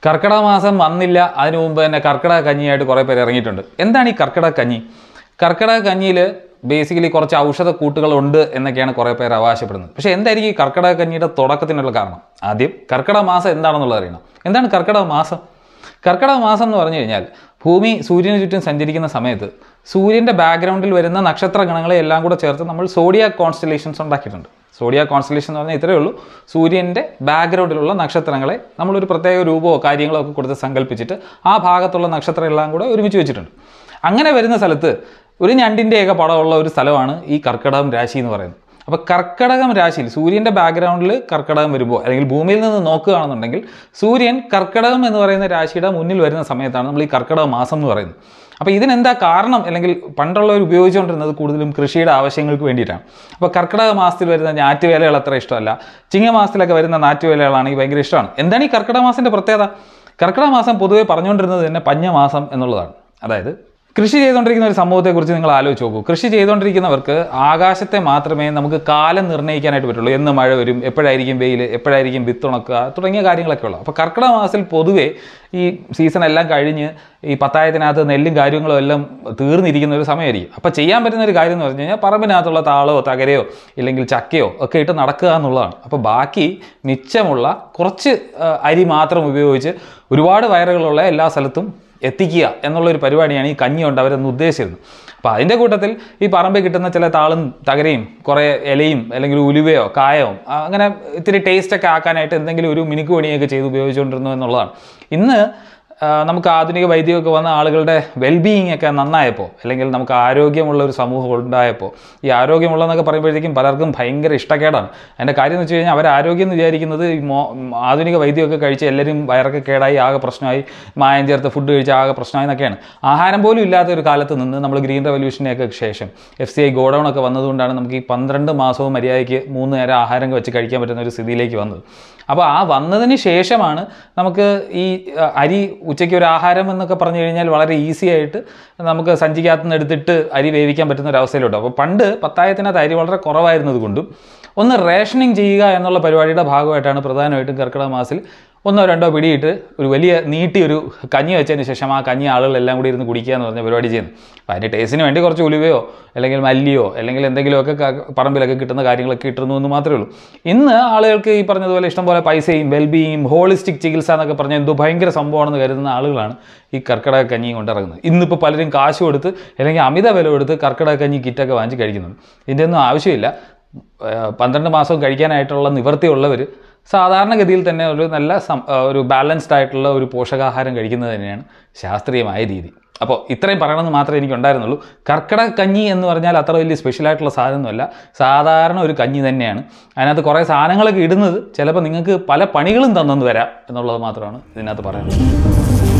കർക്കിടക മാസം വന്നില്ല, അതിനു മുമ്പ് തന്നെ കർക്കിടക കഞ്ഞിയായിട്ട് കുറേ പേര് ഇറങ്ങിയിട്ടുണ്ട്. എന്താണ് ഈ കർക്കിടക കഞ്ഞി? കർക്കിടക കഞ്ഞിയിൽ ബേസിക്കലി കുറച്ച് ഔഷധ കൂട്ടുകളുണ്ട് എന്നൊക്കെയാണ് കുറേ പേര് അവകാശപ്പെടുന്നത്. പക്ഷേ എന്തായിരിക്കും ഈ കർക്കിടക കഞ്ഞിയുടെ തുടക്കത്തിനുള്ള കാരണം? ആദ്യം കർക്കിടക മാസം എന്താണെന്നുള്ളത് അറിയണം. എന്താണ് കർക്കിടക മാസം? കർക്കിടക മാസം എന്ന് പറഞ്ഞു കഴിഞ്ഞാൽ ഭൂമി സൂര്യന് ചുറ്റും സഞ്ചരിക്കുന്ന സമയത്ത് സൂര്യൻ്റെ ബാക്ക്ഗ്രൗണ്ടിൽ വരുന്ന നക്ഷത്ര ഗണങ്ങളെ എല്ലാം കൂടെ ചേർത്ത് നമ്മൾ സോഡിയാക് കോൺസ്റ്റലേഷൻസ് ഉണ്ടാക്കിയിട്ടുണ്ട്. സോഡിയാക് കോൺസ്റ്റലേഷൻ എന്ന് പറഞ്ഞാൽ ഇത്രയേ ഉള്ളൂ, സൂര്യൻ്റെ ബാക്ക്ഗ്രൗണ്ടിലുള്ള നക്ഷത്രങ്ങളെ നമ്മളൊരു പ്രത്യേക രൂപമോ കാര്യങ്ങളോ ഒക്കെ കൊടുത്ത് സങ്കല്പിച്ചിട്ട് ആ ഭാഗത്തുള്ള നക്ഷത്രം എല്ലാം കൂടെ ഒരുമിച്ച് വെച്ചിട്ടുണ്ട്. അങ്ങനെ വരുന്ന സ്ഥലത്ത് ഒരു ഞണ്ടിൻ്റെയൊക്കെ പടമുള്ള ഒരു സ്ഥലമാണ് ഈ കർക്കിടകം രാശി എന്ന് പറയുന്നത്. അപ്പോൾ കർക്കിടകം രാശിയിൽ സൂര്യൻ്റെ ബാക്ക്ഗ്രൗണ്ടിൽ കർക്കിടകം വരുമ്പോൾ അല്ലെങ്കിൽ ഭൂമിയിൽ നിന്ന് നോക്കുകയാണെന്നുണ്ടെങ്കിൽ സൂര്യൻ കർക്കിടകം എന്ന് പറയുന്ന രാശിയുടെ മുന്നിൽ വരുന്ന സമയത്താണ് നമ്മൾ ഈ കർക്കിടക മാസം എന്ന് പറയുന്നത്. അപ്പോൾ ഇതിനെന്താ കാരണം? അല്ലെങ്കിൽ പണ്ടുള്ളവർ ഉപയോഗിച്ചുകൊണ്ടിരുന്നത് കൂടുതലും കൃഷിയുടെ ആവശ്യങ്ങൾക്ക് വേണ്ടിയിട്ടാണ്. അപ്പോൾ കർക്കിടക മാസത്തിൽ വരുന്ന ഞാറ്റുവേലകൾ അത്ര ഇഷ്ടമല്ല, ചിങ്ങമാസത്തിലൊക്കെ വരുന്ന ഞാറ്റുവേലകളാണെങ്കിൽ ഭയങ്കര ഇഷ്ടമാണ്. എന്താണ് ഈ കർക്കിടക മാസത്തിൻ്റെ പ്രത്യേകത? കർക്കിടക മാസം പൊതുവെ പറഞ്ഞുകൊണ്ടിരുന്നത് തന്നെ പഞ്ഞമാസം എന്നുള്ളതാണ്. അതായത് കൃഷി ചെയ്തുകൊണ്ടിരിക്കുന്ന ഒരു സമൂഹത്തെക്കുറിച്ച് നിങ്ങൾ ആലോചിച്ച് നോക്കൂ. കൃഷി ചെയ്തുകൊണ്ടിരിക്കുന്നവർക്ക് ആകാശത്തെ മാത്രമേ നമുക്ക് കാലം നിർണ്ണയിക്കാനായിട്ട് പറ്റുള്ളൂ. എന്ന് മഴ വരും, എപ്പോഴായിരിക്കും വെയിൽ, എപ്പോഴായിരിക്കും വിത്തുണക്കുക തുടങ്ങിയ കാര്യങ്ങളൊക്കെ ഉള്ളൂ. അപ്പോൾ കർക്കിടക മാസത്തിൽ പൊതുവേ ഈ സീസണെല്ലാം കഴിഞ്ഞ് ഈ പത്തായത്തിനകത്ത് നെല്ലും കാര്യങ്ങളും എല്ലാം തീർന്നിരിക്കുന്ന ഒരു സമയമായിരിക്കും. അപ്പോൾ ചെയ്യാൻ പറ്റുന്ന ഒരു കാര്യം എന്ന് പറഞ്ഞു കഴിഞ്ഞാൽ പറമ്പിനകത്തുള്ള താളോ തകരയോ ഇല്ലെങ്കിൽ ചക്കയോ ഒക്കെ ഇട്ട് നടക്കുക എന്നുള്ളതാണ്. അപ്പോൾ ബാക്കി മിച്ചമുള്ള കുറച്ച് അരി മാത്രം ഉപയോഗിച്ച് ഒരുപാട് വയറുകളുള്ള എല്ലാ സ്ഥലത്തും എത്തിക്കുക എന്നുള്ളൊരു പരിപാടിയാണ് ഈ കഞ്ഞി കൊണ്ട് അവരൊന്ന് ഉദ്ദേശിച്ചിരുന്നത്. അപ്പോൾ അതിൻ്റെ കൂട്ടത്തിൽ ഈ പറമ്പിൽ കിട്ടുന്ന ചില താളും തകരയും കുറേ ഇലയും അല്ലെങ്കിൽ ഉലുവയോ കായവും അങ്ങനെ ഇത്തിരി ടേസ്റ്റൊക്കെ ആക്കാനായിട്ട് എന്തെങ്കിലും ഒരു മിനുക്ക് പണിയൊക്കെ ചെയ്ത് ഉപയോഗിച്ചുകൊണ്ടിരുന്നു എന്നുള്ളതാണ്. ഇന്ന് നമുക്ക് ആധുനിക വൈദ്യമൊക്കെ വന്ന ആളുകളുടെ വെൽബീയിങ് ഒക്കെ നന്നായപ്പോൾ അല്ലെങ്കിൽ നമുക്ക് ആരോഗ്യമുള്ള ഒരു സമൂഹം ഉണ്ടായപ്പോൾ, ഈ ആരോഗ്യമുള്ളതെന്നൊക്കെ പറയുമ്പോഴത്തേക്കും പലർക്കും ഭയങ്കര ഇഷ്ടക്കേടാണ്. അതിൻ്റെ കാര്യം എന്ന് വെച്ച് കഴിഞ്ഞാൽ അവർ ആരോഗ്യം എന്ന് വിചാരിക്കുന്നത് ഈ ആധുനിക വൈദ്യമൊക്കെ കഴിച്ച് എല്ലാവരും വയറൊക്കെ കേടായി ആകെ പ്രശ്നമായി, മായം ചേർത്ത് ഫുഡ് കഴിച്ച് ആകെ പ്രശ്നമായി എന്നൊക്കെയാണ്. ആഹാരം പോലും ഇല്ലാത്ത ഒരു കാലത്ത് നിന്ന് നമ്മൾ ഗ്രീൻ റെവല്യൂഷനെയൊക്കെ ശേഷം FCI ഗോഡൗണൊക്കെ വന്നതുകൊണ്ടാണ് നമുക്ക് ഈ 12 മാസവും മര്യാദയ്ക്ക് 3 നേരം ആഹാരം വെച്ച് കഴിക്കാൻ പറ്റുന്ന ഒരു സ്ഥിതിയിലേക്ക് വന്നത്. അപ്പോൾ ആ വന്നതിന് ശേഷമാണ് നമുക്ക് ഈ അരി ഉച്ചയ്ക്ക് ഒരു ആഹാരം എന്നൊക്കെ പറഞ്ഞു കഴിഞ്ഞാൽ വളരെ ഈസി ആയിട്ട് നമുക്ക് സഞ്ചിക്കകത്ത് നിന്ന് എടുത്തിട്ട് അരി വേവിക്കാൻ പറ്റുന്ന ഒരു അവസ്ഥയിലുണ്ട്. അപ്പോൾ പണ്ട് പത്തായത്തിനകത്ത് അരി വളരെ കുറവായിരുന്നത് കൊണ്ടും ഒന്ന് റേഷനിങ് ചെയ്യുക എന്നുള്ള പരിപാടിയുടെ ഭാഗമായിട്ടാണ് പ്രധാനമായിട്ടും കർക്കിടക മാസത്തിൽ 1 or 2 പിടിയിട്ട് ഒരു വലിയ നീട്ടിയൊരു കഞ്ഞി വെച്ചതിന് ശേഷം ആ കഞ്ഞി ആളുകളെല്ലാം കൂടി ഇരുന്ന് കുടിക്കുക എന്ന് പറഞ്ഞ പരിപാടി ചെയ്യുന്നത്. അപ്പോൾ അതിൻ്റെ ടേസ്റ്റിന് വേണ്ടി കുറച്ച് ഉലുവയോ അല്ലെങ്കിൽ മല്ലിയോ അല്ലെങ്കിൽ എന്തെങ്കിലുമൊക്കെ പറമ്പിലൊക്കെ കിട്ടുന്ന കാര്യങ്ങളൊക്കെ ഇട്ടിരുന്നു എന്ന് മാത്രമേ ഉള്ളൂ. ഇന്ന് ആളുകൾക്ക് ഈ പറഞ്ഞതുപോലെ ഇഷ്ടംപോലെ പൈസയും വെൽബീയിങ്ങും ഹോളിസ്റ്റിക് ചികിത്സ എന്നൊക്കെ പറഞ്ഞാൽ എന്തോ ഭയങ്കര സംഭവമാണെന്ന് കരുതുന്ന ആളുകളാണ് ഈ കർക്കിടക കഞ്ഞി കൊണ്ടിറങ്ങുന്നത്. ഇന്നിപ്പോൾ പലരും കാശ് കൊടുത്ത് അല്ലെങ്കിൽ അമിത വില കൊടുത്ത് കർക്കിടക കഞ്ഞി കിറ്റൊക്കെ വാങ്ങിച്ച് കഴിക്കുന്നുണ്ട്. ഇതിൻ്റെ ഒന്നും ആവശ്യമില്ല. 12 മാസവും കഴിക്കാനായിട്ടുള്ള നിവൃത്തിയുള്ളവർ സാധാരണഗതിയിൽ തന്നെ ഒരു ബാലൻസ്ഡ് ആയിട്ടുള്ള ഒരു പോഷകാഹാരം കഴിക്കുന്നത് തന്നെയാണ് ശാസ്ത്രീയമായ രീതി. അപ്പോൾ ഇത്രയും പറയണമെന്ന് മാത്രമേ എനിക്കുണ്ടായിരുന്നുള്ളൂ. കർക്കിടക കഞ്ഞി എന്ന് പറഞ്ഞാൽ അത്ര വലിയ സ്പെഷ്യലായിട്ടുള്ള സാധനമൊന്നുമല്ല, സാധാരണ ഒരു കഞ്ഞി തന്നെയാണ്. അതിനകത്ത് കുറേ സാധനങ്ങളൊക്കെ ഇടുന്നത് ചിലപ്പോൾ നിങ്ങൾക്ക് പല പണികളും തന്നെന്ന് വരാം എന്നുള്ളത് മാത്രമാണ് ഇതിനകത്ത് പറയുന്നത്.